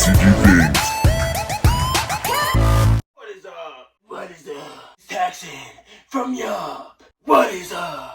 DBSCG things. What is up? What is up? It's Taxon from Yuhp. What is up?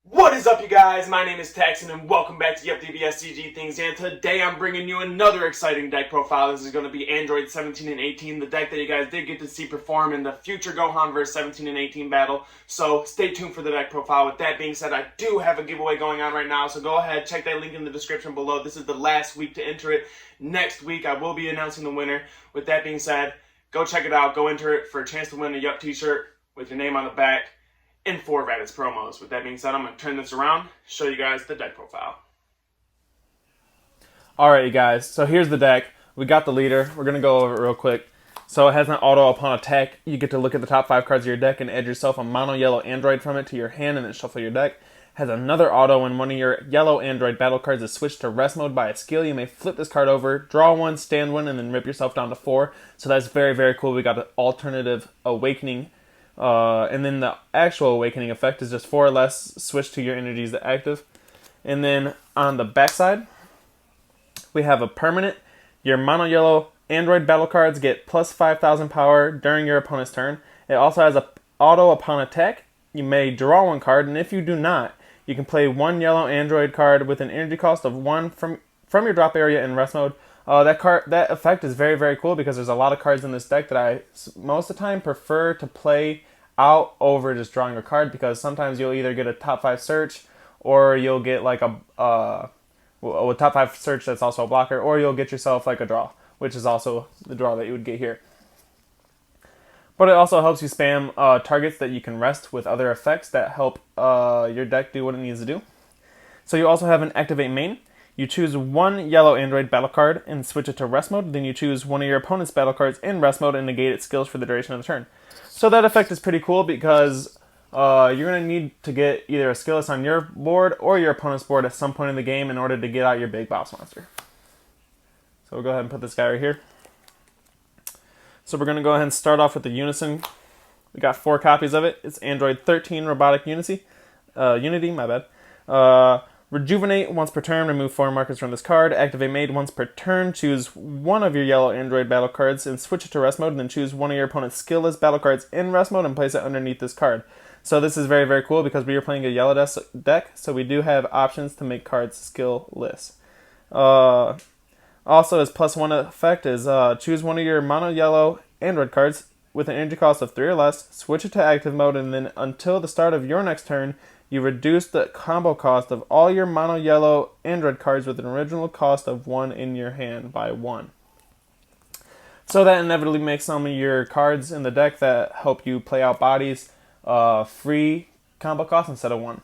What is up, you guys? My name is Taxon and welcome back to Yuhp DBSCG Things. And today I'm bringing you another exciting deck profile. This is going to be Android 17 and 18, the deck that you guys did get to see perform in the future Gohan vs 17 and 18 battle. So stay tuned for the deck profile. With that being said, I do have a giveaway going on right now, so go ahead, check that link in the description below. This is the last week to enter it. Next week I will be announcing the winner. With that being said, go check it out. Go enter it for a chance to win a Yuhp t-shirt with your name on the back and 4 Raditz promos. With that being said, I'm going to turn this around, show you guys the deck profile. Alright, you guys, so here's the deck. We got the leader. We're going to go over it real quick. So it has an auto upon attack. You get to look at the top 5 cards of your deck and add yourself a mono yellow android from it to your hand and then shuffle your deck. Has another auto when one of your yellow android battle cards is switched to rest mode by a skill. You may flip this card over, draw one, stand one, and then rip yourself down to 4. So that's very, very cool. We got an alternative awakening. And then the actual awakening effect is just 4 or less, switch to your energies to active. And then on the backside, we have a permanent. Your mono yellow android battle cards get plus 5,000 power during your opponent's turn. It also has a auto upon attack. You may draw 1 card, and if you do not, you can play 1 yellow android card with an energy cost of 1 from your drop area in rest mode. That effect is very, very cool because there's a lot of cards in this deck that I most of the time prefer to play out over just drawing a card, because sometimes you'll either get a top 5 search, or you'll get like a top 5 search that's also a blocker, or you'll get yourself like a draw, which is also the draw that you would get here. But it also helps you spam targets that you can rest with other effects that help your deck do what it needs to do. So you also have an activate main. You choose 1 yellow android battle card and switch it to rest mode. Then you choose one of your opponent's battle cards in rest mode and negate its skills for the duration of the turn. So that effect is pretty cool because you're going to need to get either a skill list on your board or your opponent's board at some point in the game in order to get out your big boss monster. So we'll go ahead and put this guy right here. So we're going to go ahead and start off with the Unison. We got 4 copies of it. It's Android 13 Robotic Unity, my bad. Rejuvenate once per turn, remove 4 markers from this card. Activate Made once per turn, choose 1 of your yellow android battle cards and switch it to rest mode, and then choose 1 of your opponent's skill list battle cards in rest mode and place it underneath this card. So this is very, very cool because we are playing a yellow deck, so we do have options to make cards skill lists. Also, as +1 effect is choose 1 of your mono yellow android cards with an energy cost of 3 or less, switch it to active mode, and then until the start of your next turn, you reduce the combo cost of all your mono yellow android cards with an original cost of 1 in your hand by 1. So that inevitably makes some of your cards in the deck that help you play out bodies free combo cost instead of 1.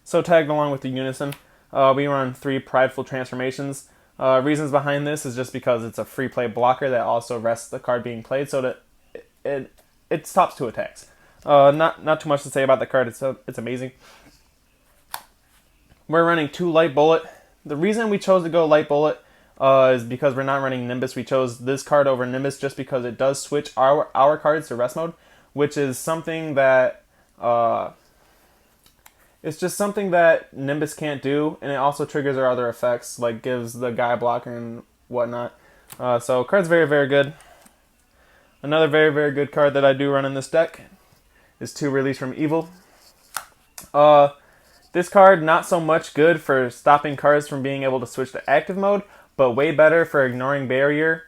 So tagged along with the Unison, we run 3 prideful transformations. Reasons behind this is just because it's a free play blocker that also rests the card being played, so that it stops 2 attacks. Not too much to say about the card. It's amazing. We're running 2 Light Bullet. The reason we chose to go Light Bullet is because we're not running Nimbus. We chose this card over Nimbus just because it does switch our cards to rest mode, which is something that it's just something that Nimbus can't do, and it also triggers our other effects, like gives the guy blocker and whatnot. So card's very, very good. Another very, very good card that I do run in this deck is 2 Release from Evil. This card, not so much good for stopping cards from being able to switch to active mode, but way better for ignoring barrier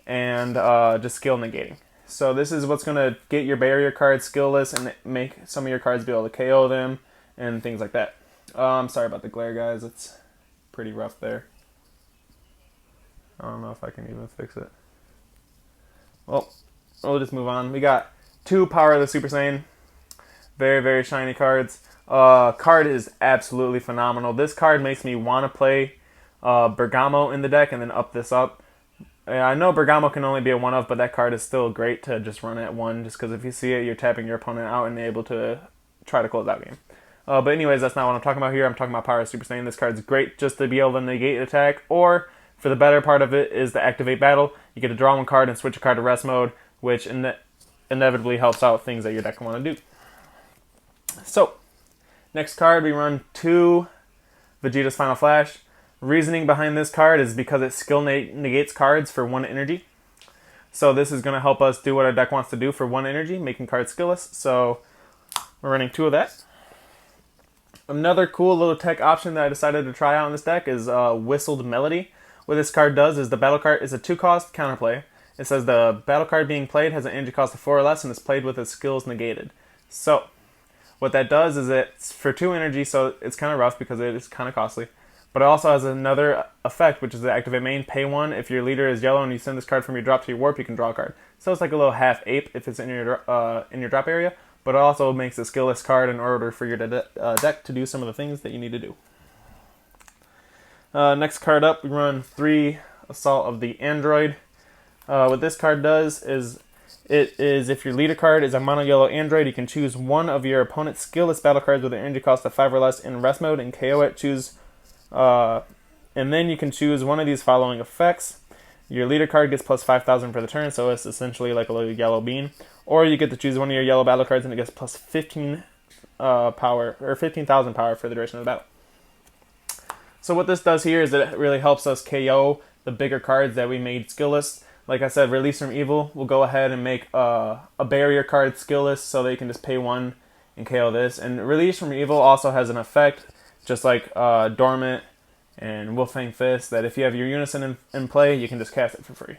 and just skill negating. So this is what's going to get your barrier cards skillless and make some of your cards be able to KO them and things like that. I'm sorry about the glare, guys. It's pretty rough there. I don't know if I can even fix it. Well, we'll just move on. We got 2 Power of the Super Saiyan. Very, very shiny cards. Card is absolutely phenomenal. This card makes me want to play Bergamo in the deck and then up this up. I know Bergamo can only be a 1-of, but that card is still great to just run at 1, just because if you see it, you're tapping your opponent out and able to try to close out game. But anyways, that's not what I'm talking about here. I'm talking about Power of Super Saiyan. This card's great just to be able to negate attack, or for the better part of it is the Activate Battle. You get to draw 1 card and switch a card to rest mode, which inevitably helps out things that your deck want to do. So, next card we run 2 Vegeta's Final Flash. Reasoning behind this card is because it skill negates cards for 1 energy. So this is going to help us do what our deck wants to do for 1 energy, making cards skillless. So we're running 2 of that. Another cool little tech option that I decided to try out in this deck is Whistled Melody. What this card does is the battle card is a 2-cost counterplay. It says the battle card being played has an energy cost of 4 or less and is played with its skills negated. So what that does is it's for 2 energy, so it's kind of rough because it is kind of costly. But it also has another effect, which is the activate main, pay 1. If your leader is yellow and you send this card from your drop to your warp, you can draw a card. So it's like a little half ape if it's in your drop area. But it also makes a skillless card in order for your deck to do some of the things that you need to do. Next card up, we run 3 Assault of the Android. What this card does is, if your leader card is a mono yellow android, you can choose one of your opponent's skillless battle cards with an energy cost of 5 or less in rest mode and KO it. And then you can choose one of these following effects. Your leader card gets plus 5,000 for the turn, so it's essentially like a little yellow bean. Or you get to choose one of your yellow battle cards and it gets plus 15 power, or 15,000 power for the duration of the battle. So what this does here is it really helps us KO the bigger cards that we made skillless. Like I said, Release from Evil will go ahead and make a barrier card skillless so they can just pay 1 and KO this. And Release from Evil also has an effect, just like Dormant and Wolfang Fist, that if you have your Unison in play, you can just cast it for free.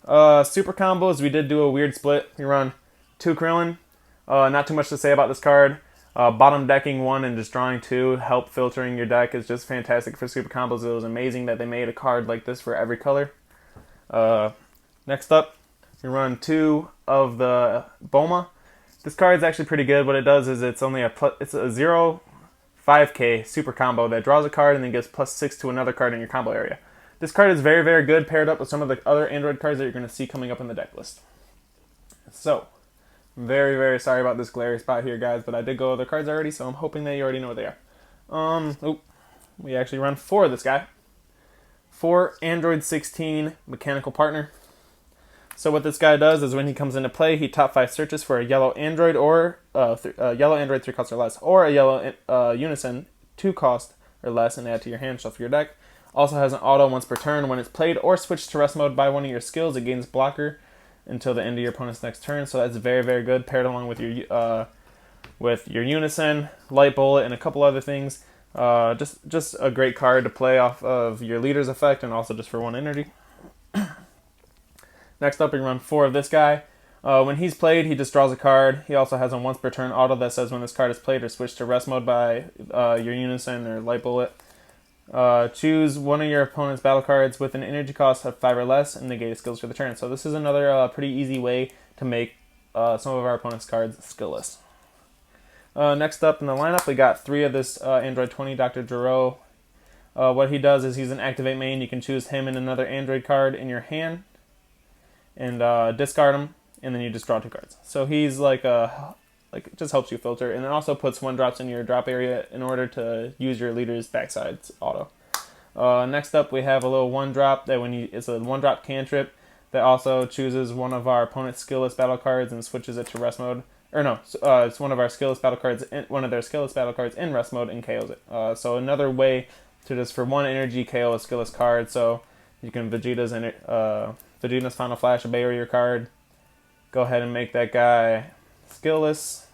Super combos, we did do a weird split. We run 2 Krillin. Not too much to say about this card. Bottom decking 1 and just drawing 2, help filtering your deck is just fantastic for super combos. It was amazing that they made a card like this for every color. Next up, we run 2 of the Boma. This card is actually pretty good. What it does is it's a 0-5k super combo that draws a card and then gives plus 6 to another card in your combo area. This card is very, very good paired up with some of the other Android cards that you're going to see coming up in the deck list. So, very, very sorry about this glary spot here, guys, but I did go over the cards already, so I'm hoping that you already know what they are. We actually run 4 of this guy. 4 Android 16 Mechanical Partner. So what this guy does is when he comes into play, he top 5 searches for a yellow Android or yellow Android 3 cost or less, or a yellow Unison 2 cost or less, and add to your hand, shuffle your deck. Also has an auto once per turn. When it's played or switched to rest mode by one of your skills, it gains blocker until the end of your opponent's next turn. So that's very, very good, paired along with your Unison, Light Bullet, and a couple other things. Just a great card to play off of your leader's effect and also just for 1 energy. Next up, we run 4 of this guy. When he's played, he just draws a card. He also has a once per turn auto that says when this card is played or switched to rest mode by your Unison or Light Bullet, choose one of your opponent's battle cards with an energy cost of 5 or less and negate his skills for the turn. So this is another pretty easy way to make some of our opponent's cards skillless. Next up in the lineup, we got 3 of this Android 20, Dr. Gero. What he does is he's an activate main. You can choose him and another Android card in your hand and discard them, and then you just draw 2 cards. So he's like it just helps you filter, and it also puts 1-drops in your drop area in order to use your leader's backside auto. Next up, we have a little 1-drop that it's a 1-drop cantrip that also chooses one of our opponent's skillless battle cards and switches it to rest mode. It's one of our skillless battle cards, one of their skillless battle cards in rest mode and KOs it. So another way to just for 1 energy KO a skillless card. So you can Vegeta's Final Flash, a barrier card. Go ahead and make that guy skillless,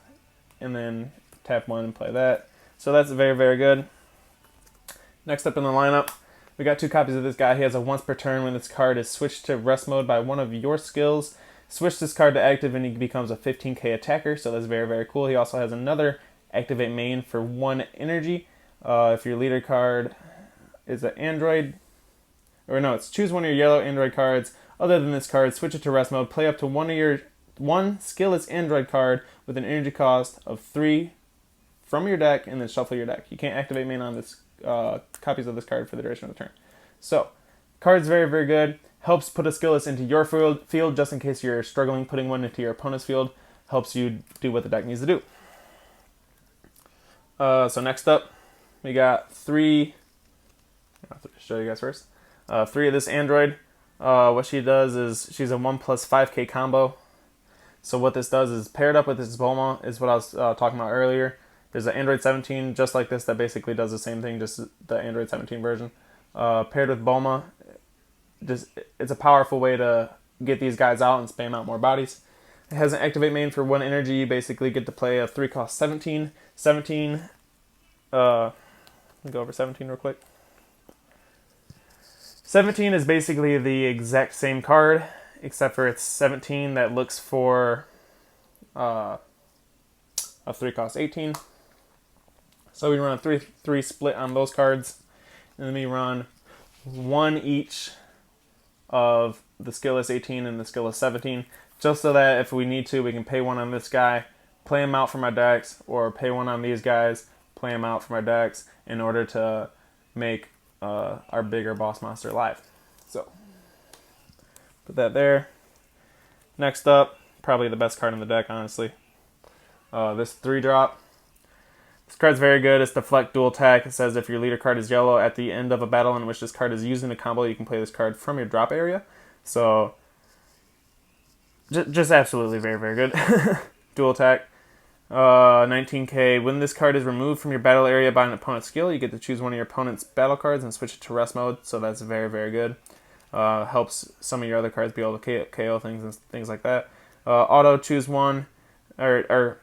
and then tap 1 and play that. So that's very, very good. Next up in the lineup, we got 2 copies of this guy. He has a once per turn when this card is switched to rest mode by one of your skills. Switch this card to active and he becomes a 15k attacker, so that's very, very cool. He also has another activate main for 1 energy. If your leader card is an Android, it's choose one of your yellow Android cards. Other than this card, switch it to rest mode. Play up to one skillless Android card with an energy cost of 3 from your deck, and then shuffle your deck. You can't activate main on this copies of this card for the duration of the turn. So, card's very, very good. Helps put a skillless into your field just in case you're struggling putting one into your opponent's field. Helps you do what the deck needs to do. So next up, we got 3. I'll show you guys first. 3 of this Android. What she does is she's a 1+5k combo. So what this does is paired up with this Boma is what I was talking about earlier. There's an Android 17 just like this that basically does the same thing, just the Android 17 version. Paired with Bulma, it's a powerful way to get these guys out and spam out more bodies. It has an activate main for 1 energy. You basically get to play a 3-cost 17. 17, let me go over 17 real quick. 17 is basically the exact same card, except for it's 17 that looks for a 3-cost 18. So we run a 3-3 split on those cards, and then we run 1 each of the skillless 18 and the skillless 17, just so that if we need to, we can pay 1 on this guy, play him out from our decks, or pay 1 on these guys, play him out from our decks in order to make our bigger boss monster live. So, put that there. Next up, probably the best card in the deck, honestly. This 3-drop. This card's very good. It's Deflect Dual Attack. It says if your leader card is yellow at the end of a battle in which this card is used in a combo, you can play this card from your drop area. So, just absolutely very, very good. Dual Attack. 19k. When this card is removed from your battle area by an opponent's skill, you get to choose one of your opponent's battle cards and switch it to rest mode. So that's very, very good. Helps some of your other cards be able to KO things and things like that. Auto, choose one, or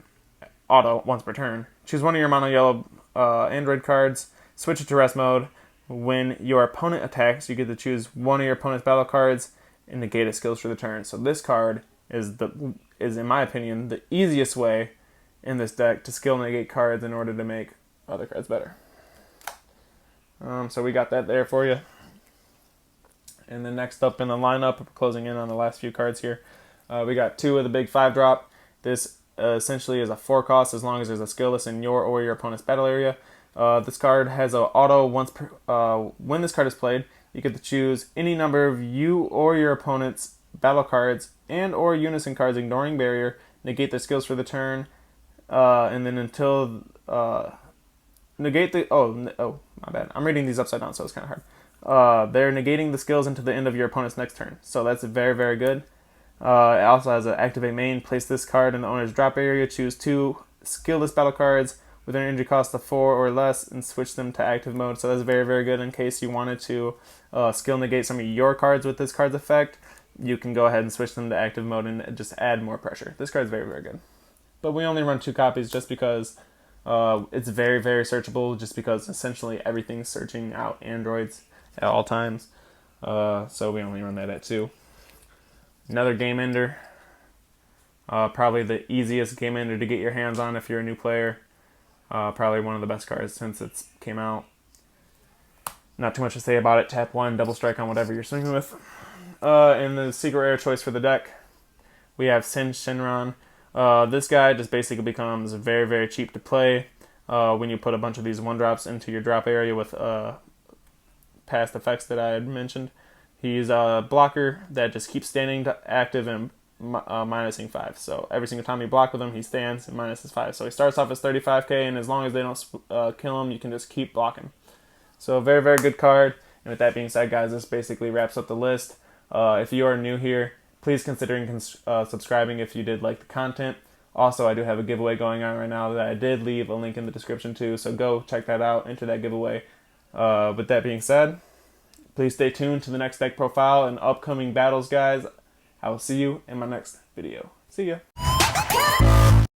auto once per turn. Choose one of your mono yellow Android cards, switch it to rest mode. When your opponent attacks, you get to choose one of your opponent's battle cards and negate its skills for the turn. So this card is in my opinion the easiest way in this deck to skill negate cards in order to make other cards better. So we got that there for you. And then next up in the lineup, we're closing in on the last few cards here. We got 2 of the big 5-drop. This essentially is a 4-cost as long as there's a skillless in your or your opponent's battle area. This card has an auto once per, when this card is played, you get to choose any number of you or your opponent's battle cards and or Unison cards ignoring barrier, negate their skills for the turn, and then until negate the my bad. I'm reading these upside down, so it's kind of hard. They're negating the skills until the end of your opponent's next turn, so that's very, very good. It also has an activate main. Place this card in the owner's drop area. Choose 2 skillless battle cards with an energy cost of 4 or less and switch them to active mode. So that's very, very good in case you wanted to skill negate some of your cards with this card's effect. You can go ahead and switch them to active mode and just add more pressure. This card's very, very good. But we only run 2 copies just because it's very, very searchable, just because essentially everything's searching out androids at all times. So we only run that at 2. Another game ender. Probably the easiest game ender to get your hands on if you're a new player. Probably one of the best cards since it came out. Not too much to say about it. Tap 1, double strike on whatever you're swinging with. And the secret rare choice for the deck, we have Sin Shinran. This guy just basically becomes very, very cheap to play when you put a bunch of these 1-drops into your drop area with past effects that I had mentioned. He's a blocker that just keeps standing active and minusing 5. So every single time you block with him, he stands and minuses 5. So he starts off as 35k, and as long as they don't kill him, you can just keep blocking. So a very, very good card. And with that being said, guys, this basically wraps up the list. If you are new here, please consider subscribing if you did like the content. Also, I do have a giveaway going on right now that I did leave a link in the description to, so go check that out, enter that giveaway. With that being said, please stay tuned to the next deck profile and upcoming battles, guys. I will see you in my next video. See ya!